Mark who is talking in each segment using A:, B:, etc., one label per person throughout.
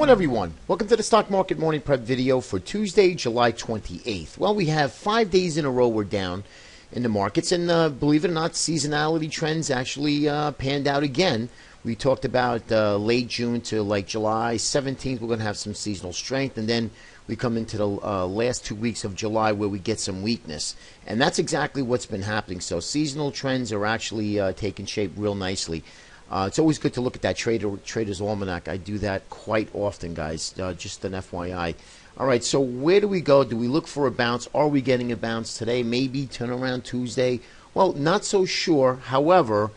A: going, everyone? Welcome to the Stock Market Morning Prep video for Tuesday, July 28th. Well, we have 5 days in a row we're down in the markets, and believe it or not, seasonality trends actually panned out again. We talked about late June to like July 17th, we're going to have some seasonal strength, and then we come into the last 2 weeks of July where we get some weakness. And that's exactly what's been happening. So seasonal trends are actually taking shape real nicely. It's always good to look at that Trader's Almanac. I do that quite often, guys, just an FYI. All right, so where do we go? Do we look for a bounce? Are we getting a bounce today? Maybe turnaround Tuesday? Well, not so sure. However,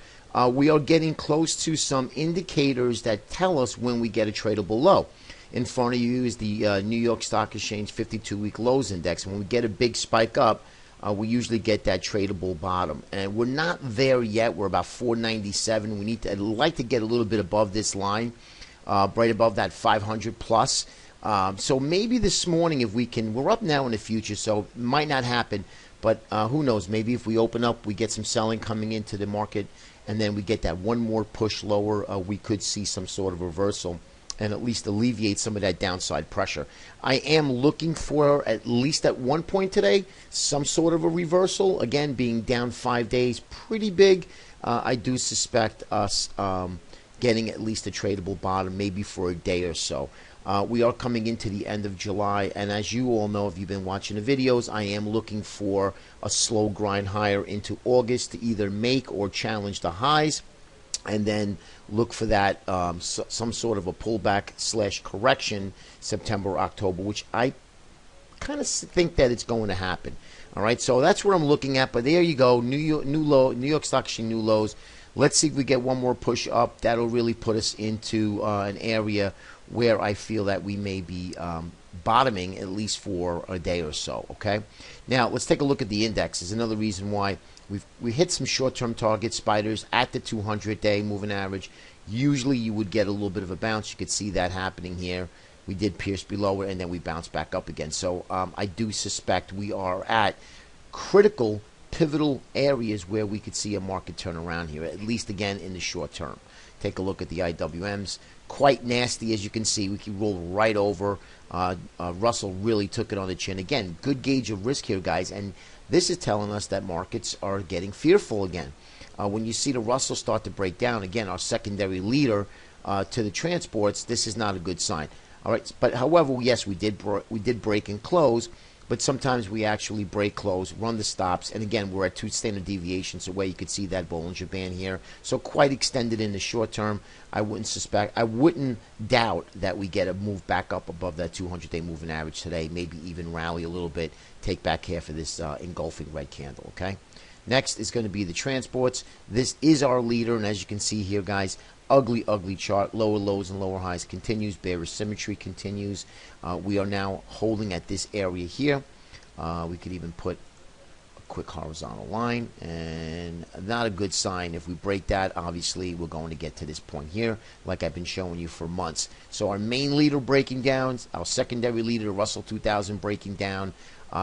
A: we are getting close to some indicators that tell us when we get a tradable low. In front of you is the New York Stock Exchange 52-week lows index. When we get a big spike up, we usually get that tradable bottom, and we're not there yet. We're about 497. We need to, I'd like to get a little bit above this line, right above that 500 plus. So maybe this morning, if we can, we're up now in the future, so it might not happen, but who knows? Maybe if we open up, we get some selling coming into the market, and then we get that one more push lower, we could see some sort of reversal and at least alleviate some of that downside pressure. I am looking for, at least at one point today, some sort of a reversal. Again, being down 5 days, pretty big. I do suspect us getting at least a tradable bottom, maybe for a day or so. We are coming into the end of July, and as you all know, if you've been watching the videos, I am looking for a slow grind higher into August to either make or challenge the highs, and then look for that some sort of a pullback / correction September, October, which I kind of think that it's going to happen. All right, so that's what I'm looking at. But there you go, New York Stock Exchange new lows. Let's see if we get one more push up. That'll really put us into an area where I feel that we may be bottoming, at least for a day or so. Okay, now let's take a look at the indexes. Another reason why we hit some short-term target spiders at the 200-day moving average. Usually you would get a little bit of a bounce. You could see that happening here. We did pierce below it, and then we bounced back up again. So I do suspect we are at critical, pivotal areas where we could see a market turnaround here, at least again in the short term. Take a look at the IWMs. Quite nasty, as you can see. We can roll right over. Russell really took it on the chin. Again, good gauge of risk here, guys, and this is telling us that markets are getting fearful again. When you see the Russell start to break down, again, our secondary leader to the transports, this is not a good sign. All right, but however, yes, we did break and close, but sometimes we actually break, close, run the stops, and again, we're at 2 standard deviations away. You could see that Bollinger Band here, so quite extended in the short term. I wouldn't doubt that we get a move back up above that 200-day moving average today, maybe even rally a little bit, take back half of this engulfing red candle, okay? Next is going to be the transports. This is our leader, and as you can see here, guys, ugly, ugly chart. Lower lows and lower highs continues. Bearish symmetry continues. We are now holding at this area here. We could even put a quick horizontal line, and not a good sign. If we break that, obviously, we're going to get to this point here, like I've been showing you for months. So our main leader breaking down, our secondary leader, Russell 2000, breaking down.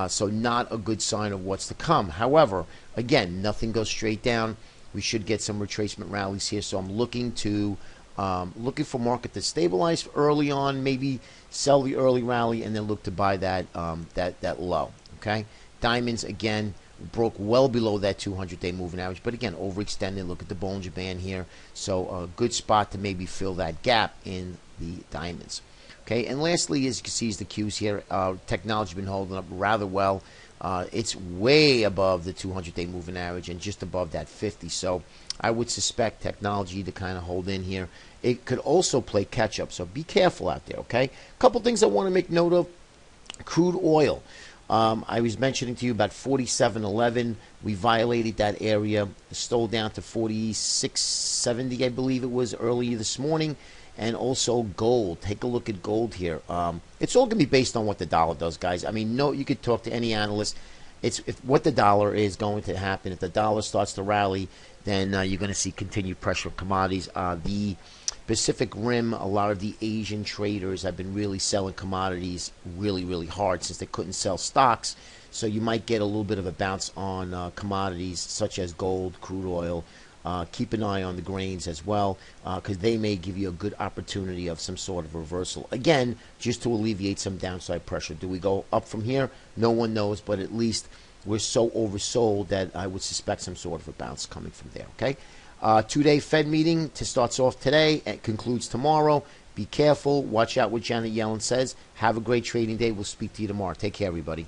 A: So not a good sign of what's to come. However, again, nothing goes straight down. We should get some retracement rallies here. So I'm looking for market to stabilize early on, maybe sell the early rally, and then look to buy that that low. Okay, diamonds again broke well below that 200-day moving average, but again overextended. Look at the Bollinger Band here. So a good spot to maybe fill that gap in the diamonds. Okay, and lastly, as you can see, is the Qs here. Technology has been holding up rather well. It's way above the 200-day moving average and just above that 50. So I would suspect technology to kind of hold in here. It could also play catch-up, so be careful out there, okay? A couple things I want to make note of. Crude oil. I was mentioning to you about 47.11. We violated that area. Stole down to 46.70, I believe it was, earlier this morning. And also gold. Take a look at gold here. It's all going to be based on what the dollar does, guys. I mean, no, you could talk to any analyst. It's what the dollar is going to happen. If the dollar starts to rally, then you're going to see continued pressure on commodities. The Pacific Rim, a lot of the Asian traders have been really selling commodities really, really hard since they couldn't sell stocks. So you might get a little bit of a bounce on commodities such as gold, crude oil, Keep an eye on the grains as well, because they may give you a good opportunity of some sort of reversal. Again, just to alleviate some downside pressure. Do we go up from here? No one knows, but at least we're so oversold that I would suspect some sort of a bounce coming from there, okay? 2-day Fed meeting to starts off today and concludes tomorrow. Be careful. Watch out what Janet Yellen says. Have a great trading day. We'll speak to you tomorrow. Take care, everybody.